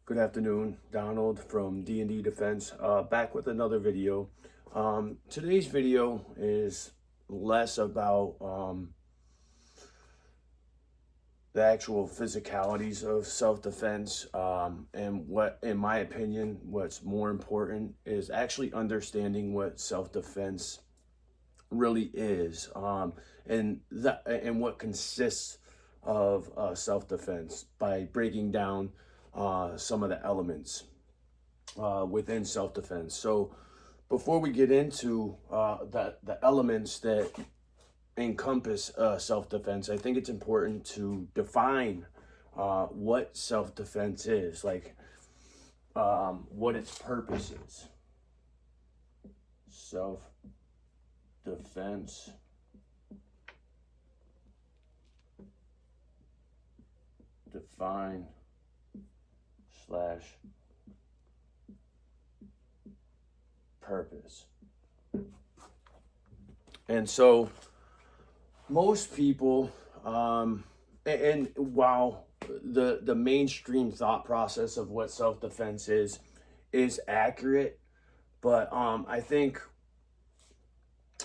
Good afternoon, Donald from D&D Defense, back with another video. Today's video is less about the actual physicalities of self-defense, and what, in my opinion, what's more important is actually understanding what self-defense really is, and what consists of self-defense by breaking down some of the elements within self-defense. So before we get into the elements that encompass self-defense, I think it's important to define what self-defense is, like what its purpose is. Self-defense define / purpose. And so most people, and while the mainstream thought process of what self-defense is accurate, but I think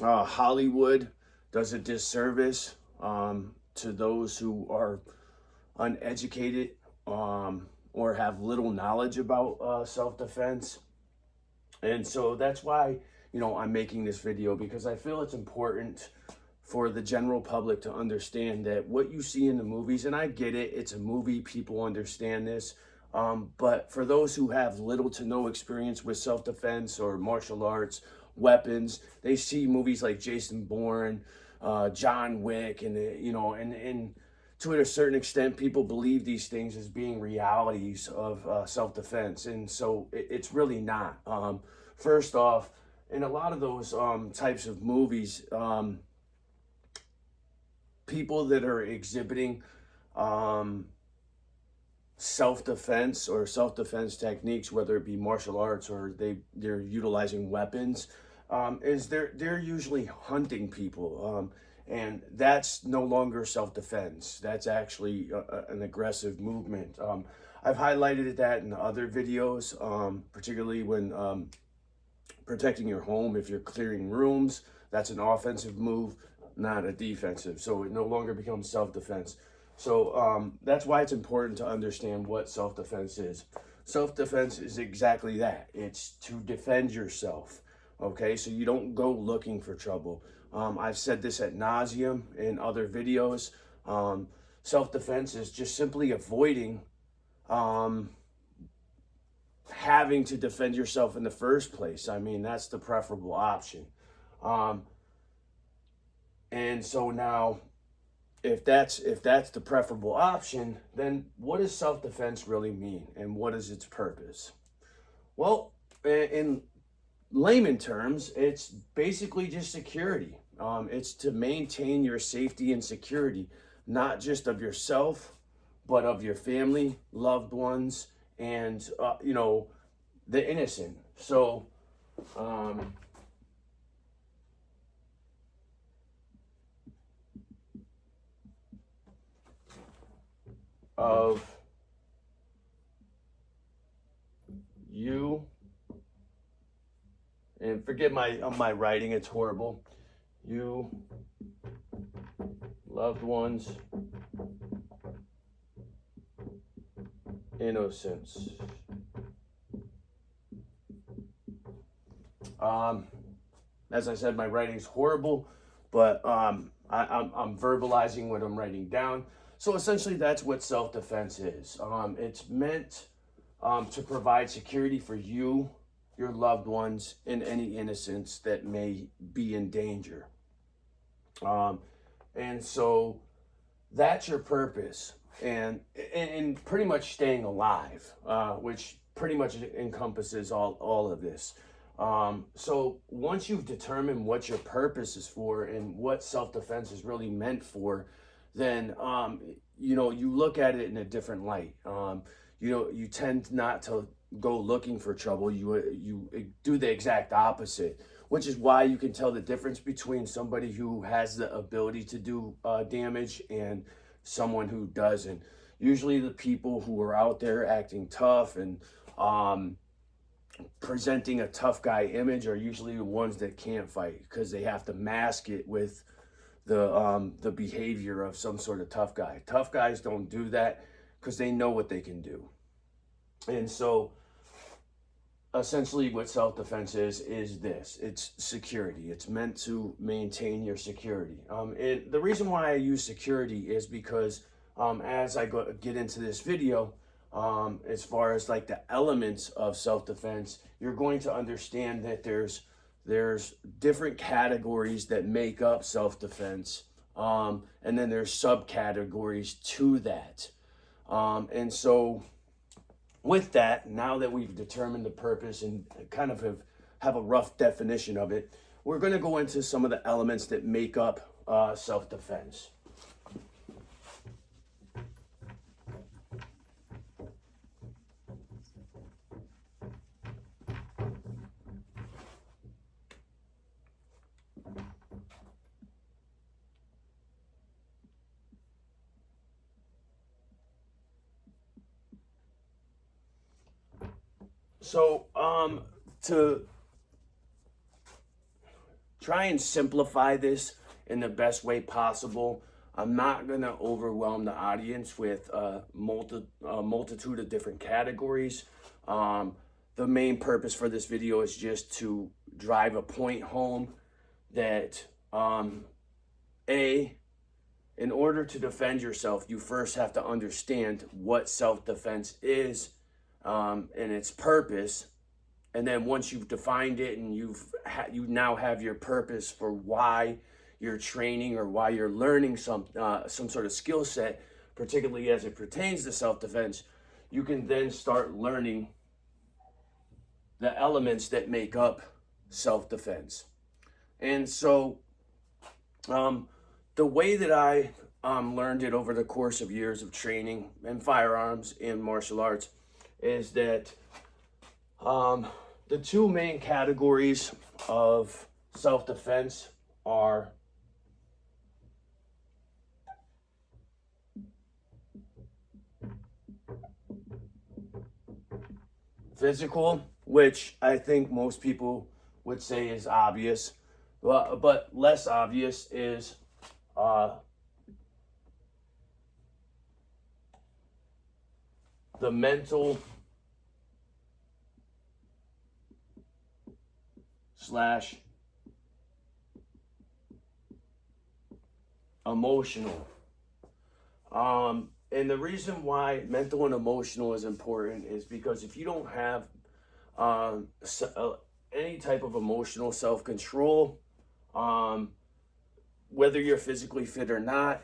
Hollywood does a disservice to those who are uneducated or have little knowledge about self-defense. And so that's why, I'm making this video, because I feel it's important for the general public to understand that what you see in the movies, and I get it, it's a movie, people understand this, but for those who have little to no experience with self-defense or martial arts, weapons, they see movies like Jason Bourne, John Wick, and and to a certain extent, people believe these things as being realities of self-defense, and so it's really not. First off, in a lot of those types of movies, people that are exhibiting self-defense or self-defense techniques, whether it be martial arts or they're utilizing weapons, is they're usually hunting people, and that's no longer self-defense. That's actually an aggressive movement. I've highlighted that in other videos, particularly when protecting your home. If you're clearing rooms, that's an offensive move, not a defensive. So it no longer becomes self-defense. So that's why it's important to understand what self-defense is. Self-defense is exactly that. It's to defend yourself. Okay, so you don't go looking for trouble. I've said this ad nauseum in other videos. Self-defense is just simply avoiding having to defend yourself in the first place. I mean, that's the preferable option. And so now, if that's the preferable option, then what does self-defense really mean, and what is its purpose? Well, in layman terms, it's basically just security. It's to maintain your safety and security, not just of yourself, but of your family, loved ones, and the innocent. So of you, and forget my writing, it's horrible. You, loved ones, innocence. As I said, my writing's horrible, but I'm verbalizing what I'm writing down. So essentially, that's what self-defense is. It's meant to provide security for you, your loved ones, and any innocents that may be in danger. And so that's your purpose, and pretty much staying alive, which pretty much encompasses all of this. So once you've determined what your purpose is for and what self-defense is really meant for, then you look at it in a different light. You tend not to go looking for trouble. You do the exact opposite, which is why you can tell the difference between somebody who has the ability to do damage and someone who doesn't. Usually the people who are out there acting tough and presenting a tough guy image are usually the ones that can't fight, because they have to mask it with the behavior of some sort of tough guy. Tough guys don't do that because they know what they can do. And so essentially what self-defense is this: it's security. It's meant to maintain your security. And the reason why I use security is because as I get into this video, as far as like the elements of self-defense, you're going to understand that there's different categories that make up self-defense, and then there's subcategories to that. And so with that, now that we've determined the purpose and kind of have a rough definition of it, we're going to go into some of the elements that make up self-defense. So, to try and simplify this in the best way possible, I'm not going to overwhelm the audience with a multitude of different categories. The main purpose for this video is just to drive a point home that, in order to defend yourself, you first have to understand what self-defense is, and its purpose. And then once you've defined it and you now have your purpose for why you're training or why you're learning some sort of skill set, particularly as it pertains to self-defense, you can then start learning the elements that make up self-defense. And so the way that I learned it over the course of years of training in firearms and martial arts is that the two main categories of self-defense are physical, which I think most people would say is obvious, but less obvious is the mental / emotional. And the reason why mental and emotional is important is because if you don't have any type of emotional self-control, whether you're physically fit or not,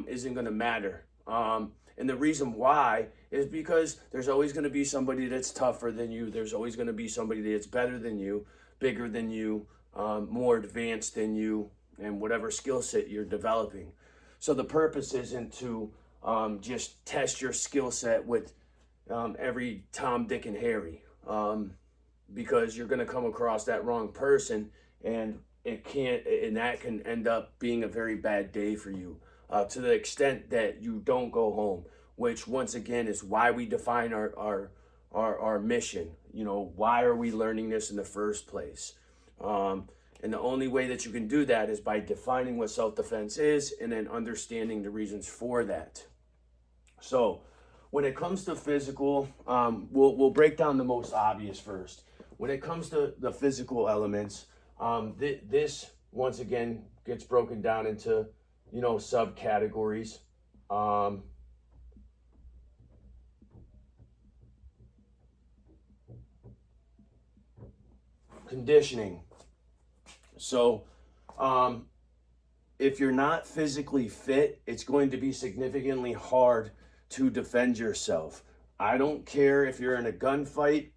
isn't going to matter. And the reason why is because there's always going to be somebody that's tougher than you. There's always going to be somebody that's better than you, bigger than you, more advanced than you, and whatever skill set you're developing. So the purpose isn't to just test your skill set with every Tom, Dick, and Harry, because you're going to come across that wrong person, and that can end up being a very bad day for you, to the extent that you don't go home, which once again is why we define our mission. You know, why are we learning this in the first place? And the only way that you can do that is by defining what self-defense is and then understanding the reasons for that. So when it comes to physical, we'll break down the most obvious first. When it comes to the physical elements, this once again gets broken down into, subcategories. Conditioning. So, if you're not physically fit, it's going to be significantly hard to defend yourself. I don't care if you're in a gunfight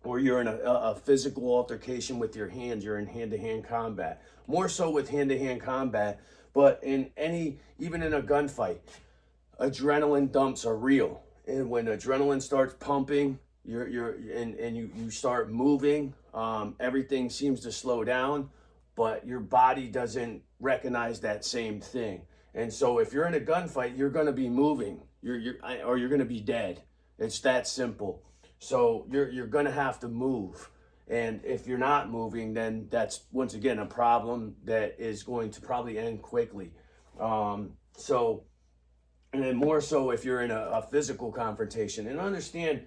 or you're in a physical altercation with your hands, you're in hand-to-hand combat. More so with hand-to-hand combat, but even in a gunfight, adrenaline dumps are real. And when adrenaline starts pumping, you start moving, everything seems to slow down, but your body doesn't recognize that same thing. And so if you're in a gunfight, you're going to be moving. or you're gonna be dead. It's that simple. So you're gonna have to move. And if you're not moving, then that's once again a problem that is going to probably end quickly. So, and then more so if you're in a physical confrontation. And understand,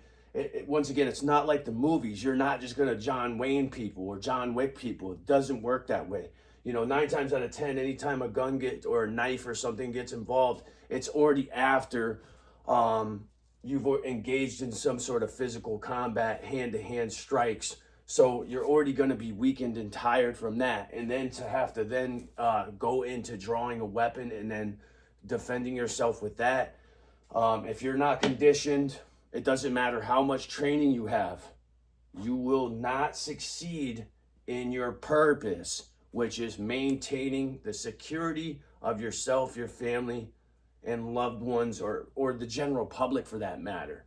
once again, it's not like the movies. You're not just gonna John Wayne people or John Wick people. It doesn't work that way. 9 times out of 10, anytime a gun gets or a knife or something gets involved, it's already after you've engaged in some sort of physical combat, hand-to-hand strikes. So you're already going to be weakened and tired from that, and then to have to then go into drawing a weapon and then defending yourself with that. If you're not conditioned, it doesn't matter how much training you have, you will not succeed in your purpose, which is maintaining the security of yourself, your family, and loved ones, or the general public for that matter.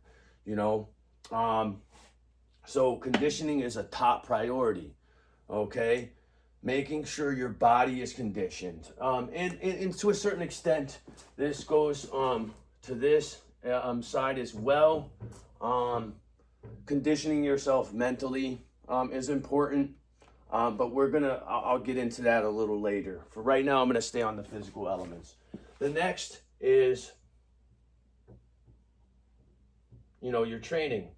So conditioning is a top priority, okay? Making sure your body is conditioned. And to a certain extent, this goes to this side as well. Conditioning yourself mentally is important, but I'll get into that a little later. For right now, I'm gonna stay on the physical elements. The next is, your training.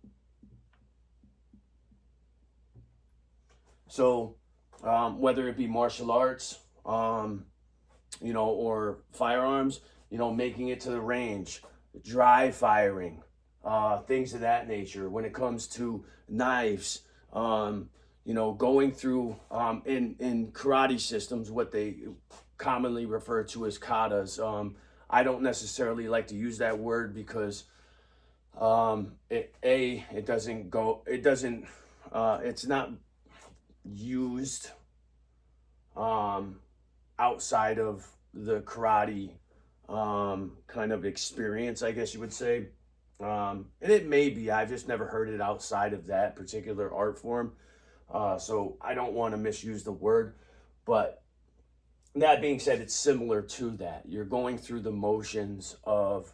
So whether it be martial arts, or firearms, making it to the range, dry firing, things of that nature. When it comes to knives, going through in karate systems, what they commonly refer to as katas. I don't necessarily like to use that word because it's not used outside of the karate kind of experience, I guess you would say. And it may be, I've just never heard it outside of that particular art form. So I don't want to misuse the word, but that being said, it's similar to that. You're going through the motions of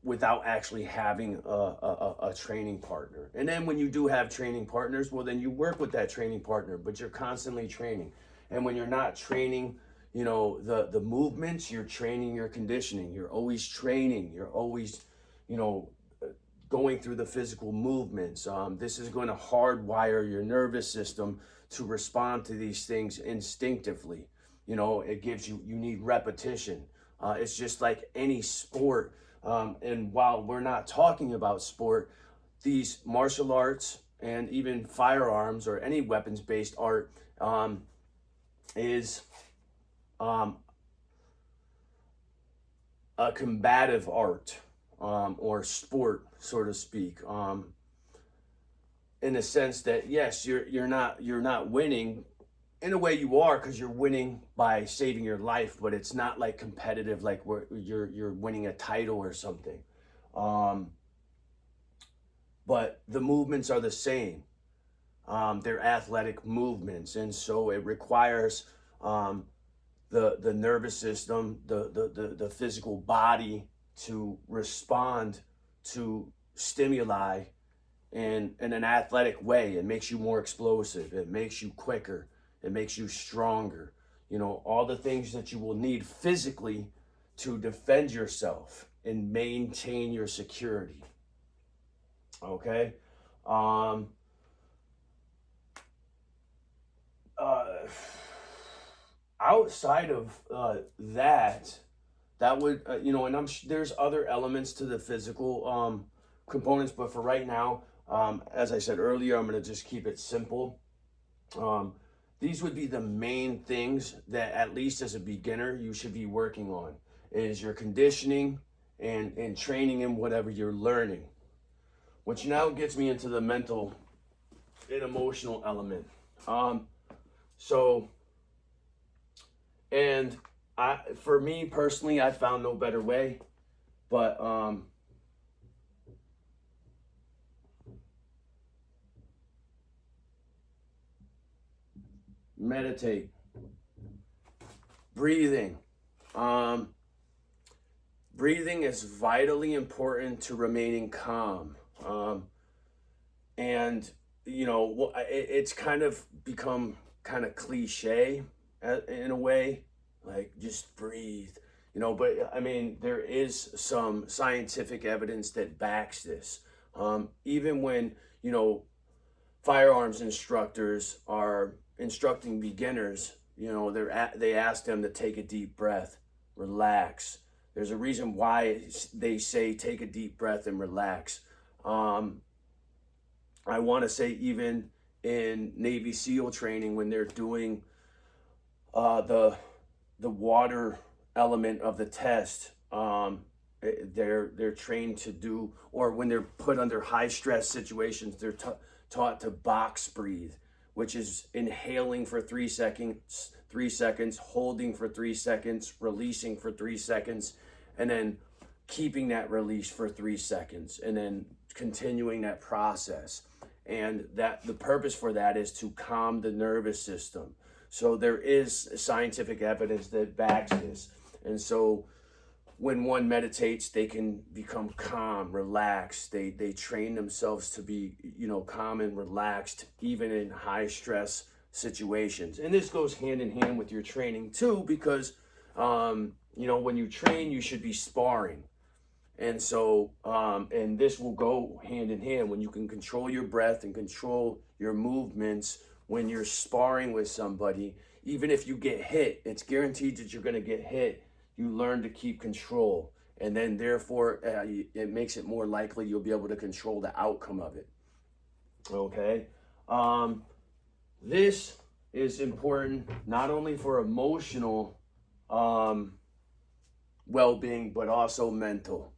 without actually having a training partner. And then when you do have training partners, well, then you work with that training partner, but you're constantly training. And when you're not training, the movements, you're training your conditioning. You're always training. You're always, going through the physical movements. This is going to hardwire your nervous system to respond to these things instinctively. It gives you need repetition. It's just like any sport. And while we're not talking about sport, these martial arts and even firearms or any weapons-based art is a combative art or sport, so to speak. In the sense that yes, you're not winning. In a way you are, because you're winning by saving your life, but it's not like competitive, like where you're winning a title or something. But the movements are the same. They're athletic movements, and so it requires the nervous system, the physical body to respond to stimuli in an athletic way. It makes you more explosive. It makes you quicker. It makes you stronger. All the things that you will need physically to defend yourself and maintain your security. Okay? Outside of that would, and there's other elements to the physical components, but for right now, as I said earlier, I'm going to just keep it simple. These would be the main things that, at least as a beginner, you should be working on, is your conditioning and training in whatever you're learning. Which now gets me into the mental and emotional element. And for me personally, I found no better way, but meditate, breathing. breathing is vitally important to remaining calm. And it's kind of become kind of cliche in a way, like just breathe, but I mean, there is some scientific evidence that backs this. Even when, firearms instructors are instructing beginners, they ask them to take a deep breath, relax. There's a reason why they say take a deep breath and relax. I want to say even in Navy SEAL training, when they're doing the water element of the test, they're trained to do, or when they're put under high stress situations, they're taught to box breathe, which is inhaling for 3 seconds, holding for 3 seconds, releasing for 3 seconds, and then keeping that release for 3 seconds, and then continuing that process. And that the purpose for that is to calm the nervous system. So there is scientific evidence that backs this. And so when one meditates, they can become calm, relaxed. They train themselves to be, calm and relaxed, even in high stress situations. And this goes hand in hand with your training too, because, when you train, you should be sparring. And so, and this will go hand in hand when you can control your breath and control your movements when you're sparring with somebody. Even if you get hit, it's guaranteed that you're going to get hit. You learn to keep control. And then therefore, it makes it more likely you'll be able to control the outcome of it. Okay. This is important not only for emotional well-being, but also mental.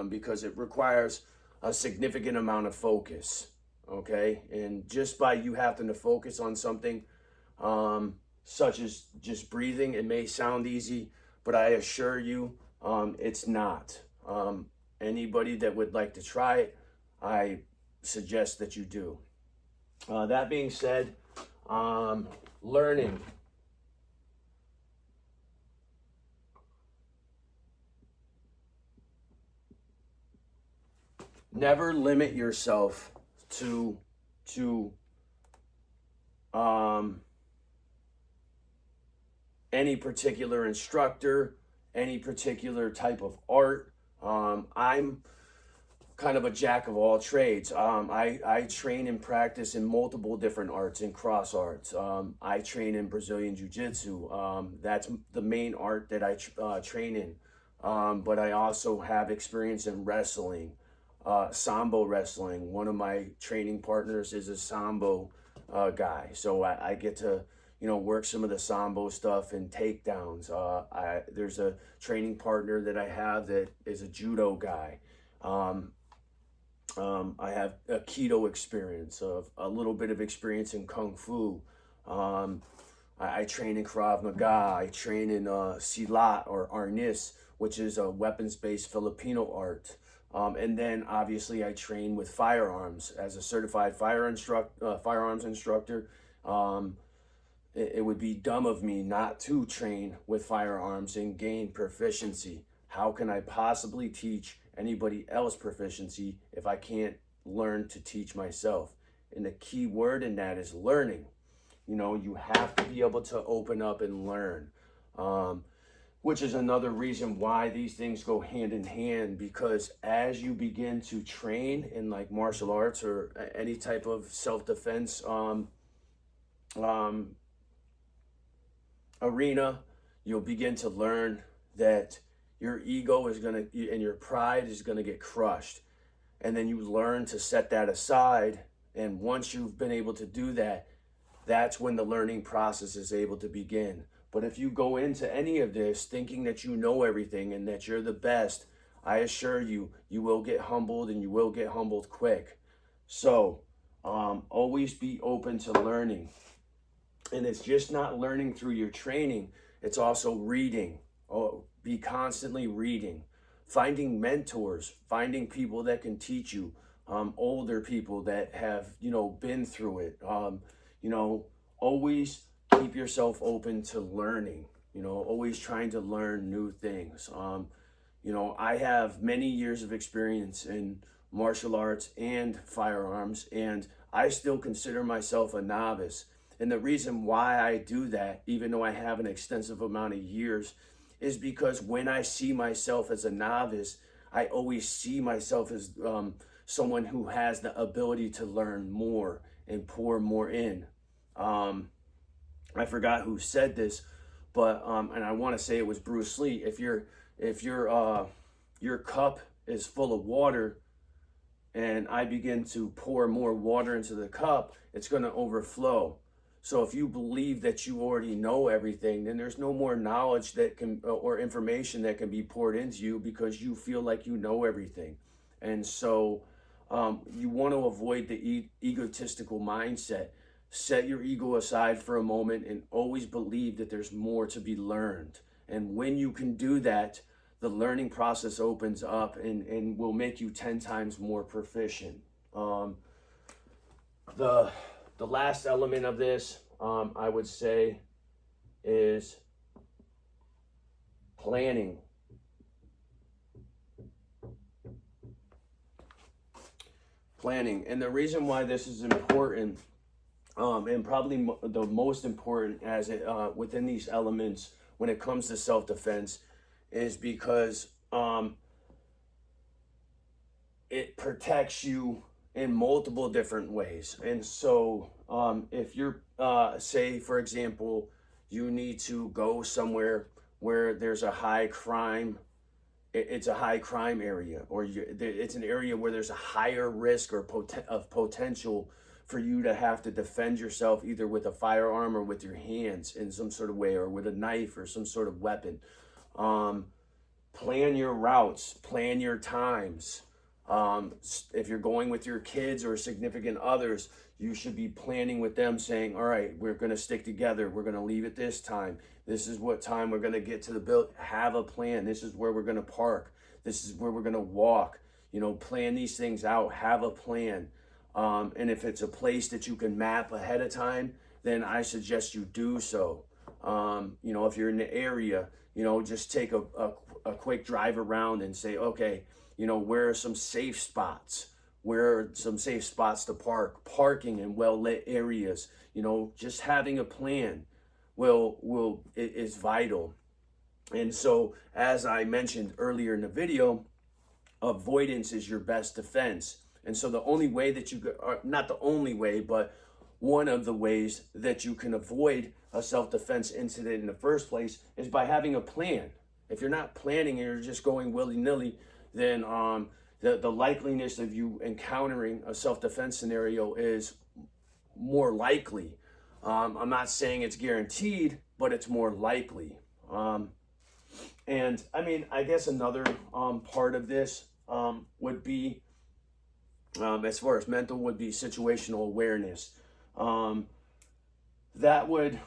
Because it requires a significant amount of focus, okay? And just by you having to focus on something such as just breathing, it may sound easy, but I assure you it's not. Anybody that would like to try it, I suggest that you do. That being said, learning. Never limit yourself to any particular instructor, any particular type of art. I'm kind of a jack of all trades. I train and practice in multiple different arts and cross arts. I train in Brazilian Jiu-Jitsu. That's the main art that I train in. But I also have experience in wrestling. Sambo wrestling. One of my training partners is a Sambo guy, so I get to work some of the Sambo stuff and takedowns. There's a training partner that I have that is a judo guy. I have a Keto experience, of a little bit of experience in Kung Fu. I train in Krav Maga. I train in Silat or Arnis, which is a weapons-based Filipino art. And then obviously I train with firearms as a certified firearms instructor. It would be dumb of me not to train with firearms and gain proficiency. How can I possibly teach anybody else proficiency if I can't learn to teach myself? And the key word in that is learning. You have to be able to open up and learn. Which is another reason why these things go hand in hand, because as you begin to train in like martial arts or any type of self-defense arena, you'll begin to learn that your ego is and your pride is gonna get crushed. And then you learn to set that aside. And once you've been able to do that, that's when the learning process is able to begin. But if you go into any of this thinking that you know everything and that you're the best, I assure you, you will get humbled, and you will get humbled quick. So always be open to learning. And it's just not learning through your training. It's also reading. Be constantly reading. Finding mentors. Finding people that can teach you. Older people that have, been through it. Always keep yourself open to learning, always trying to learn new things. You know, I have many years of experience in martial arts and firearms, and I still consider myself a novice. And the reason why I do that, even though I have an extensive amount of years, is because when I see myself as a novice, I always see myself as someone who has the ability to learn more and pour more in. I forgot who said this, but and I want to say it was Bruce Lee. If your cup is full of water, and I begin to pour more water into the cup, it's going to overflow. So if you believe that you already know everything, then there's no more knowledge that can or information that can be poured into you because you feel like you know everything. And so you want to avoid the egotistical mindset. Set your ego aside for a moment and always believe that there's more to be learned. And when you can do that, the learning process opens up and will make you 10 times more proficient. The last element of this, I would say, is planning. Planning. And the reason why this is important, and probably the most important as it within these elements when it comes to self-defense, is because it protects you in multiple different ways. And so if you're, say, for example, you need to go somewhere where there's a high crime, it's a high crime area, or it's an area where there's a higher risk or of potential for you to have to defend yourself either with a firearm or with your hands in some sort of way, or with a knife or some sort of weapon. Plan your routes, plan your times. If you're going with your kids or significant others, you should be planning with them, saying, all right, we're going to stick together. We're going to leave at this time. This is what time we're going to get to the building. Have a plan. This is where we're going to park. This is where we're going to walk. You know, plan these things out. Have a plan. And if it's a place that you can map ahead of time, then I suggest you do so. You know, if you're in the area, you know, just take a quick drive around and say, okay, you know, where are some safe spots? Where are some safe spots to park? Parking in well-lit areas. You know, just having a plan is vital. And so, as I mentioned earlier in the video, avoidance is your best defense. And so the only way that not the only way, but one of the ways that you can avoid a self-defense incident in the first place is by having a plan. If you're not planning and you're just going willy-nilly, then the likeliness of you encountering a self-defense scenario is more likely. I'm not saying it's guaranteed, but it's more likely. And I mean, I guess another part of this would be, as far as mental, would be situational awareness. That would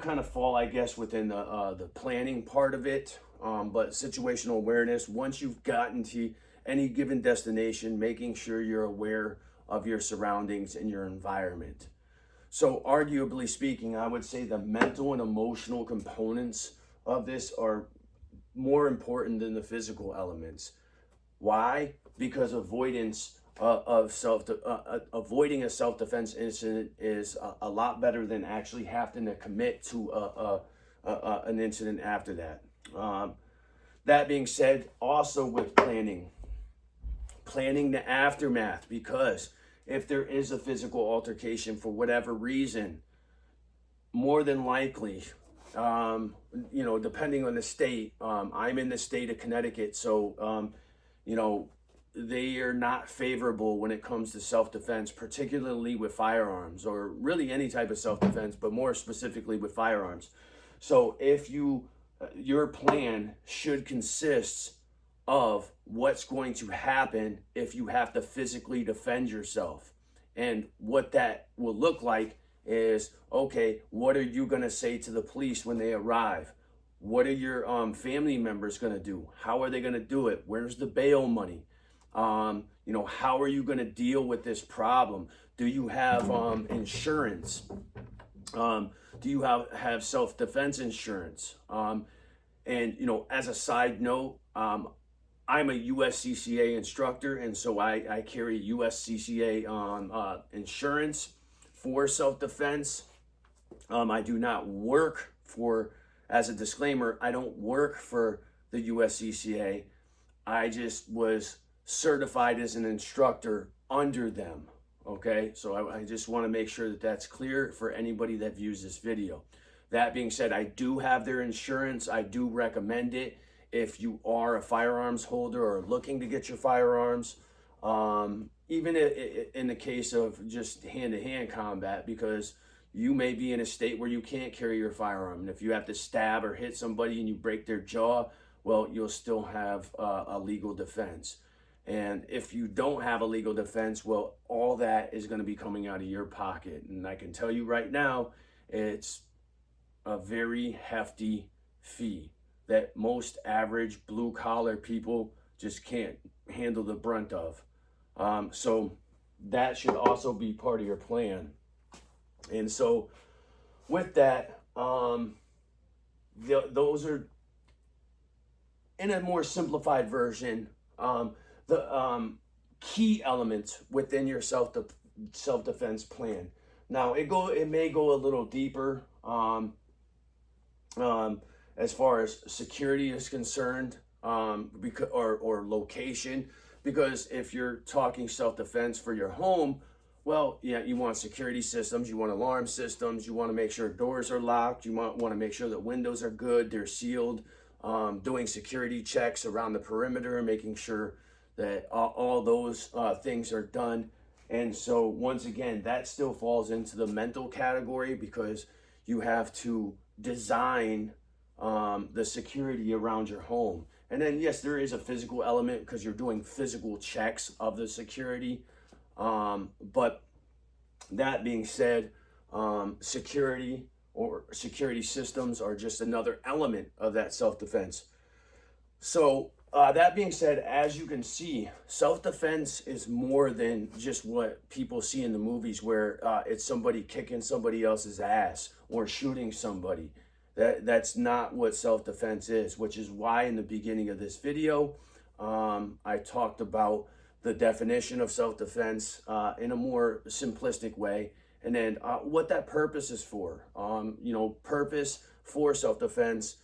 kind of fall, I guess, within the planning part of it. But situational awareness, once you've gotten to any given destination, making sure you're aware of your surroundings and your environment. So arguably speaking, I would say the mental and emotional components of this are more important than the physical elements. Why? Because avoiding a self-defense incident is a lot better than actually having to commit to an incident after that. That being said, also with planning the aftermath, because if there is a physical altercation for whatever reason, more than likely, you know, depending on the state, I'm in the state of Connecticut, so, you know, they are not favorable when it comes to self-defense, particularly with firearms, or really any type of self-defense, but more specifically with firearms. So if your plan should consist of what's going to happen if you have to physically defend yourself. And what that will look like is, okay, what are you going to say to the police when they arrive? What are your family members going to do? How are they going to do it? Where's the bail money? You know, how are you going to deal with this problem? Do you have insurance? Do you have self-defense insurance? And, you know, as a side note, I'm a USCCA instructor, and so I carry USCCA insurance for self-defense. I do not work for, as a disclaimer, I don't work for the USCCA. I just was certified as an instructor under them. Okay, so I just want to make sure that that's clear for anybody that views this video. That being said, I do have their insurance. I do recommend it if you are a firearms holder or looking to get your firearms, even in the case of just hand-to-hand combat, because you may be in a state where you can't carry your firearm. And if you have to stab or hit somebody and you break their jaw, well, you'll still have a legal defense. And if you don't have a legal defense, well, all that is going to be coming out of your pocket. And I can tell you right now, it's a very hefty fee that most average blue collar people just can't handle the brunt of. So that should also be part of your plan. And so with that, those are, in a more simplified version, the key elements within your self-defense plan. Now it may go a little deeper as far as security is concerned, because or location, because if you're talking self-defense for your home, well, yeah, you want security systems, you want alarm systems, you want to make sure doors are locked, you want to make sure that windows are good, they're sealed, doing security checks around the perimeter, making sure that all those things are done. And so once again, that still falls into the mental category, because you have to design the security around your home. And then yes, there is a physical element because you're doing physical checks of the security. But that being said, security or security systems are just another element of that self-defense. So that being said, as you can see, self-defense is more than just what people see in the movies, where it's somebody kicking somebody else's ass or shooting somebody. That's not what self-defense is, which is why in the beginning of this video, I talked about the definition of self-defense in a more simplistic way, and then what that purpose is for. Purpose for self-defense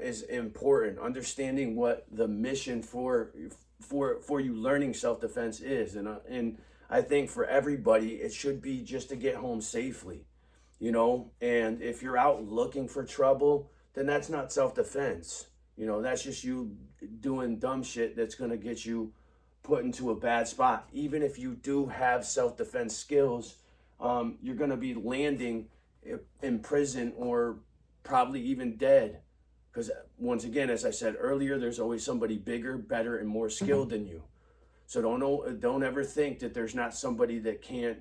is important. Understanding what the mission for you learning self-defense is, and I think for everybody it should be just to get home safely, And if you're out looking for trouble, then that's not self-defense. That's just you doing dumb shit that's gonna get you put into a bad spot. Even if you do have self-defense skills, you're going to be landing in prison or probably even dead. Because once again, as I said earlier, there's always somebody bigger, better, and more skilled than you. So don't ever think that there's not somebody that can't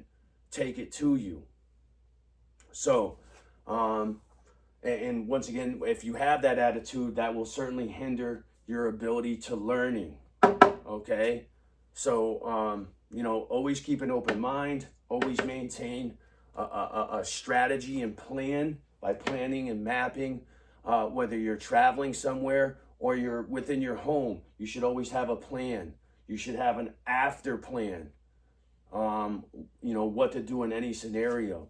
take it to you. So, and once again, if you have that attitude, that will certainly hinder your ability to learning. Okay, so always keep an open mind, always maintain a strategy and plan by planning and mapping. Whether you're traveling somewhere or you're within your home, you should always have a plan. You should have an after plan, what to do in any scenario.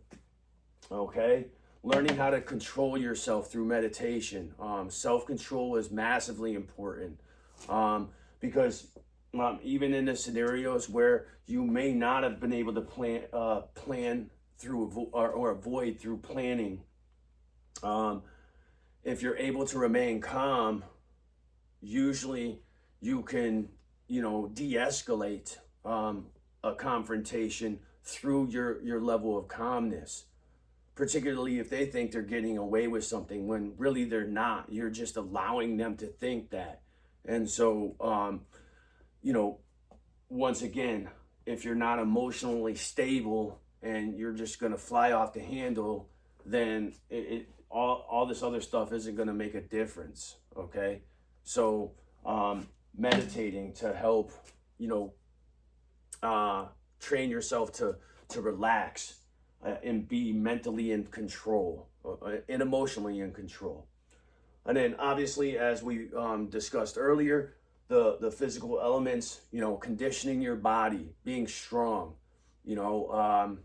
Okay, learning how to control yourself through meditation. Self-control is massively important, because even in the scenarios where you may not have been able to plan through or avoid through planning, if you're able to remain calm, usually you can, de-escalate a confrontation through your level of calmness, particularly if they think they're getting away with something when really they're not. You're just allowing them to think that. And so, once again, if you're not emotionally stable and you're just going to fly off the handle, then all this other stuff isn't going to make a difference. Okay, so meditating to help train yourself to relax and be mentally in control and emotionally in control. And then obviously, as we discussed earlier, the physical elements, conditioning your body, being strong, you know,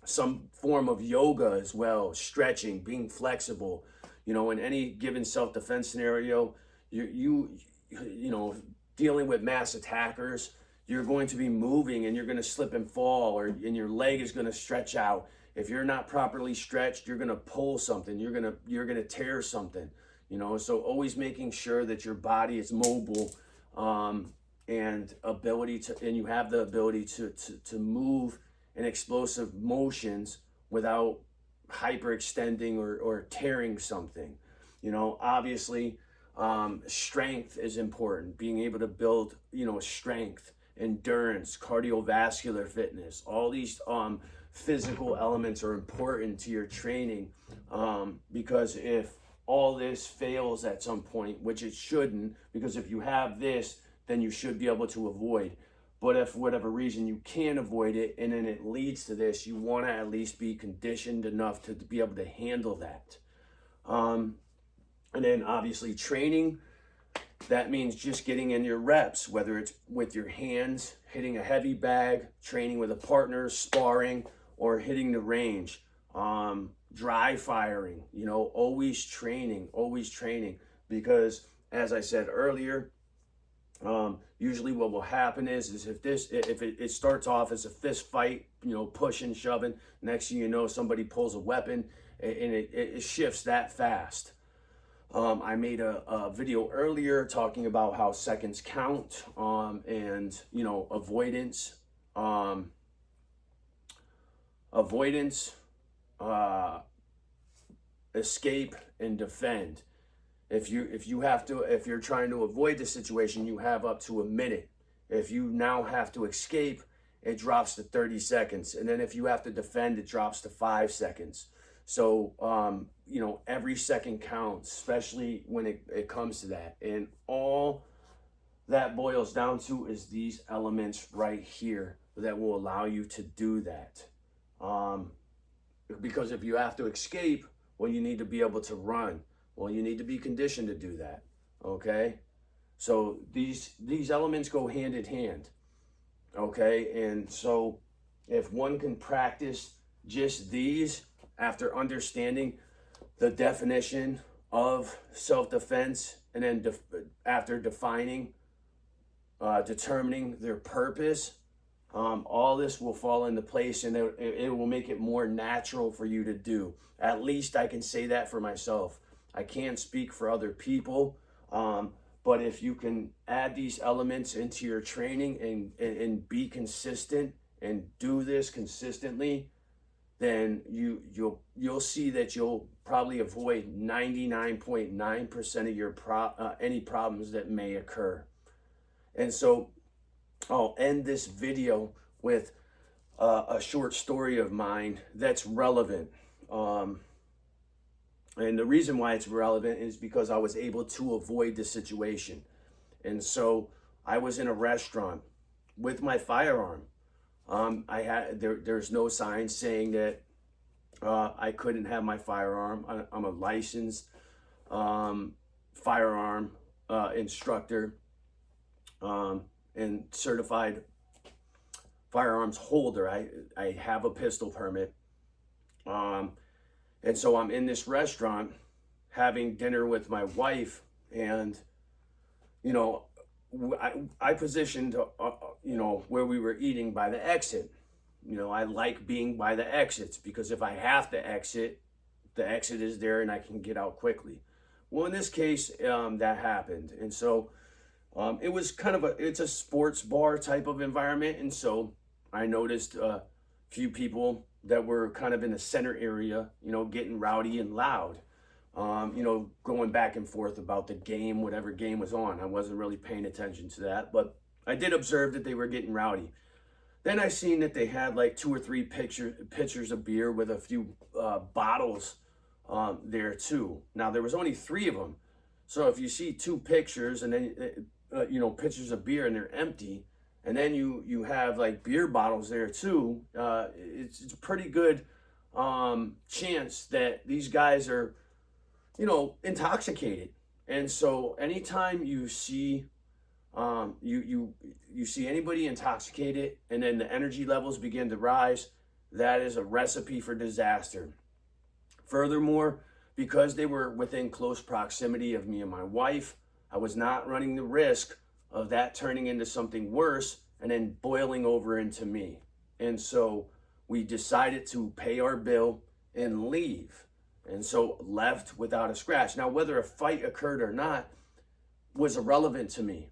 some form of yoga as well, stretching, being flexible, in any given self-defense scenario, you know, dealing with mass attackers, you're going to be moving and you're going to slip and fall, and your leg is going to stretch out. If you're not properly stretched, you're going to pull something, you're going to tear something, so always making sure that your body is mobile, and you have the ability to move in explosive motions without hyperextending or tearing something. Obviously, strength is important. Being able to build, strength, endurance, cardiovascular fitness, all these physical elements are important to your training, because if all this fails at some point, which it shouldn't, because if you have this, then you should be able to avoid. But if for whatever reason you can't avoid it and then it leads to this, you want to at least be conditioned enough to be able to handle that. And then obviously training, that means just getting in your reps, whether it's with your hands, hitting a heavy bag, training with a partner, sparring, or hitting the range. Dry firing, always training, because as I said earlier, usually what will happen is if it starts off as a fist fight, pushing, shoving, next thing you know, somebody pulls a weapon and it shifts that fast. I made a video earlier talking about how seconds count, and avoidance, escape, and defend. If you're trying to avoid the situation, you have up to a minute. If you now have to escape, it drops to 30 seconds. And then if you have to defend, it drops to 5 seconds. So, every second counts, especially when it comes to that. And all that boils down to is these elements right here that will allow you to do that. Because if you have to escape, well, you need to be able to run. Well, you need to be conditioned to do that, okay? So these elements go hand in hand, okay? And so if one can practice just these after understanding the definition of self-defense, and then after determining their purpose, all this will fall into place, and it will make it more natural for you to do. At least I can say that for myself. I can't speak for other people, but if you can add these elements into your training and be consistent and do this consistently, then you'll see that you'll probably avoid 99.9% of your any problems that may occur. And so I'll end this video with a short story of mine that's relevant. And the reason why it's relevant is because I was able to avoid the situation. And so I was in a restaurant with my firearm. There's no sign saying that I couldn't have my firearm. I'm a licensed firearm instructor, and certified firearms holder. I have a pistol permit. And so I'm in this restaurant having dinner with my wife, and, I positioned, where we were eating by the exit. I like being by the exits because if I have to exit, the exit is there and I can get out quickly. Well, in this case, that happened. And so it was it's a sports bar type of environment. And so I noticed a few people that were kind of in the center area, getting rowdy and loud, going back and forth about the game, whatever game was on. I wasn't really paying attention to that, but I did observe that they were getting rowdy. Then I seen that they had like 2 or 3 pitchers of beer with a few bottles there too. Now there was only 3 of them. So if you see 2 pictures and then, pitchers of beer and they're empty, and then you have like beer bottles there too, it's a pretty good chance that these guys are, intoxicated. And so anytime you see you see anybody intoxicated and then the energy levels begin to rise, that is a recipe for disaster. Furthermore, because they were within close proximity of me and my wife, I was not running the risk of that turning into something worse and then boiling over into me. And so we decided to pay our bill and leave. And so left without a scratch. Now, whether a fight occurred or not was irrelevant to me.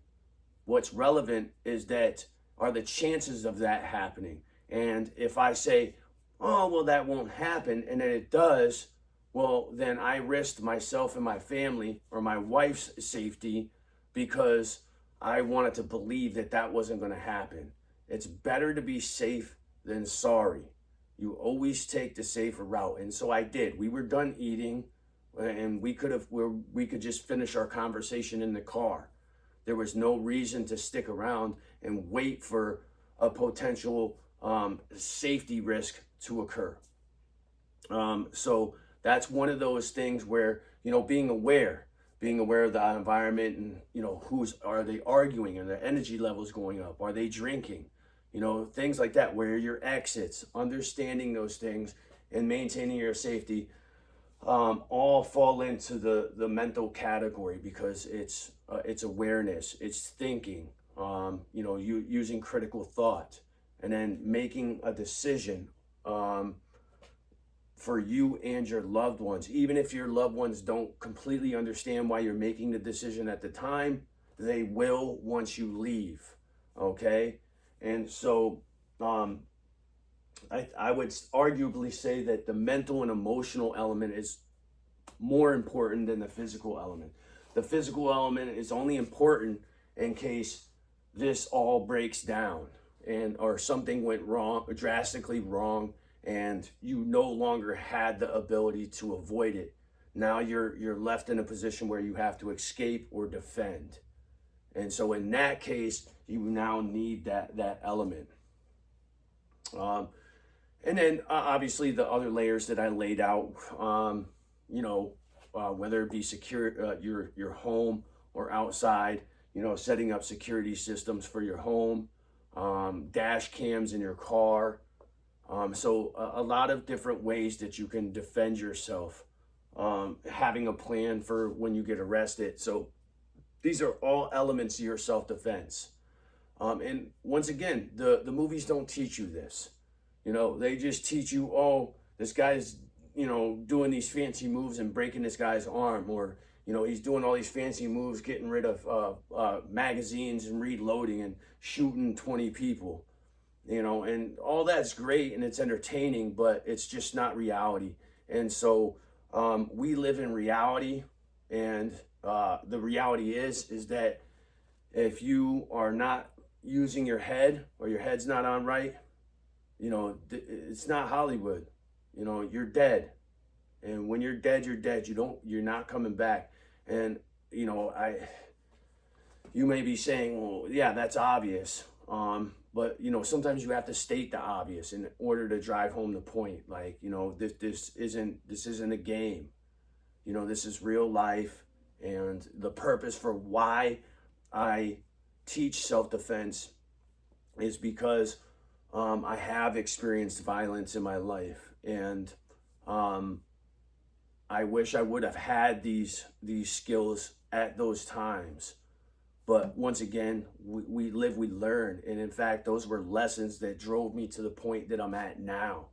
What's relevant is that are the chances of that happening. And if I say, oh, well, that won't happen, and then it does, well, then I risked myself and my family or my wife's safety because I wanted to believe that that wasn't going to happen. It's better to be safe than sorry. You always take the safer route. And so I did. We were done eating and we could just finish our conversation in the car. There was no reason to stick around and wait for a potential safety risk to occur. So that's one of those things where, being aware of the environment and, are they arguing? Are their energy levels going up? Are they drinking? Things like that, where your exits, understanding those things and maintaining your safety, all fall into the mental category because it's awareness, it's thinking, you using critical thought and then making a decision for you and your loved ones. Even if your loved ones don't completely understand why you're making the decision at the time, they will once you leave, okay? And so I would arguably say that the mental and emotional element is more important than the physical element. The physical element is only important in case this all breaks down or something went wrong, drastically wrong, and you no longer had the ability to avoid it. Now you're left in a position where you have to escape or defend. And so in that case, you now need that element. And then obviously the other layers that I laid out, whether it be secure your home or outside, setting up security systems for your home, dash cams in your car. So a lot of different ways that you can defend yourself, having a plan for when you get arrested. So these are all elements of your self-defense. And once again, the movies don't teach you this. They just teach you, oh, this guy's, doing these fancy moves and breaking this guy's arm, or, he's doing all these fancy moves, getting rid of magazines and reloading and shooting 20 people, and all that's great and it's entertaining, but it's just not reality. And so we live in reality, and the reality is that if you are not using your head or your head's not on right, it's not Hollywood. You're dead. And when you're dead, you're dead. You're not coming back. And, you may be saying, well, yeah, that's obvious. But, sometimes you have to state the obvious in order to drive home the point. Like, this isn't a game. This is real life. And the purpose for why I teach self-defense is because I have experienced violence in my life, and I wish I would have had these skills at those times. But once again, we live, we learn, and in fact, those were lessons that drove me to the point that I'm at now,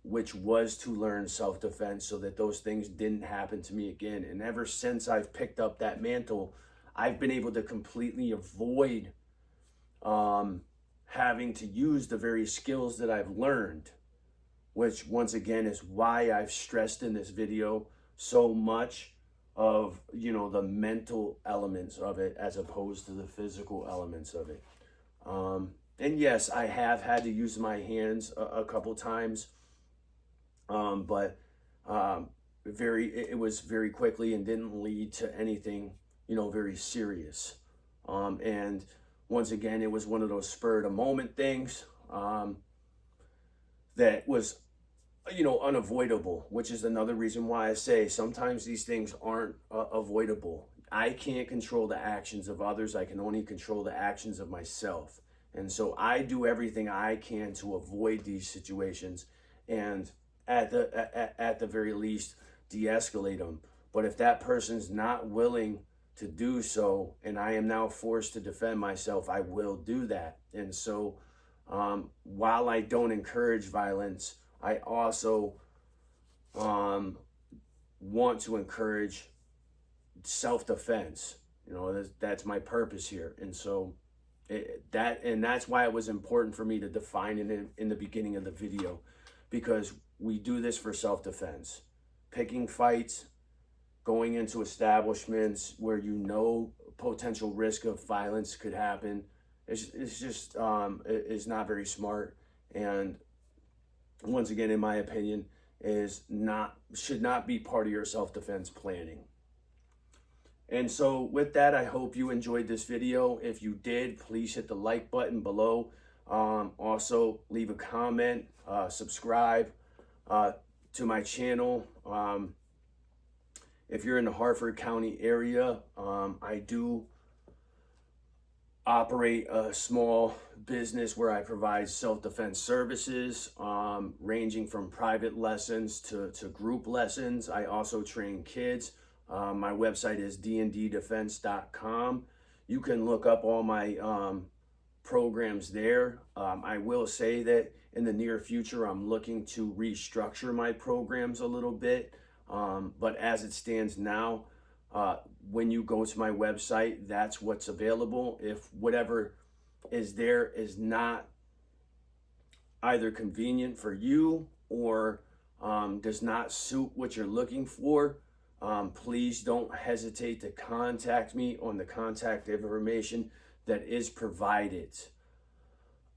which was to learn self-defense so that those things didn't happen to me again. And ever since I've picked up that mantle, I've been able to completely avoid having to use the very skills that I've learned, which once again is why I've stressed in this video so much of, the mental elements of it as opposed to the physical elements of it. And yes, I have had to use my hands a couple times, but it was very quickly and didn't lead to anything, very serious. And once again, it was one of those spur of the moment things that was unavoidable, which is another reason why I say sometimes these things aren't avoidable. I can't control the actions of others. I can only control the actions of myself. And so I do everything I can to avoid these situations and at the very least de-escalate them. But if that person's not willing to do so and I am now forced to defend myself, I will do that. And so while I don't encourage violence, I also want to encourage self-defense. That's my purpose here. And so that's why it was important for me to define it in the beginning of the video, because we do this for self-defense. Picking fights, going into establishments where potential risk of violence could happen, it's just is not very smart. And once again, in my opinion, should not be part of your self-defense planning. And so with that, I hope you enjoyed this video. If you did, please hit the like button below. Also leave a comment, subscribe to my channel. If you're in the Harford County area, I do operate a small business where I provide self-defense services, ranging from private lessons to group lessons. I also train kids. My website is dnddefense.com. You can look up all my programs there. I will say that in the near future, I'm looking to restructure my programs a little bit. But as it stands now, when you go to my website, that's what's available. If whatever is there is not either convenient for you or does not suit what you're looking for, please don't hesitate to contact me on the contact information that is provided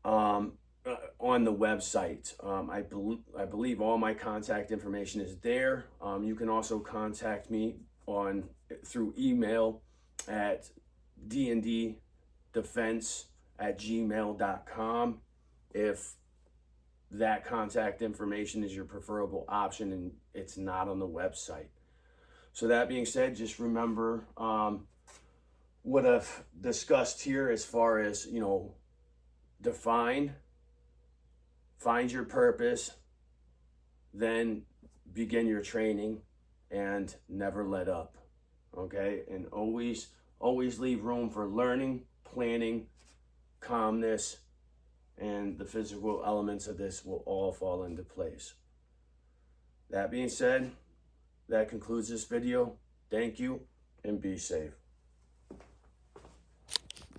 on the website. I believe all my contact information is there. You can also contact me through email at dnddefense@gmail.com if that contact information is your preferable option and it's not on the website. So that being said, just remember what I've discussed here as far as, find your purpose, then begin your training, and never let up. Okay? And always leave room for learning, planning, calmness, and the physical elements of this will all fall into place. That being said, that concludes this video. Thank you, and be safe.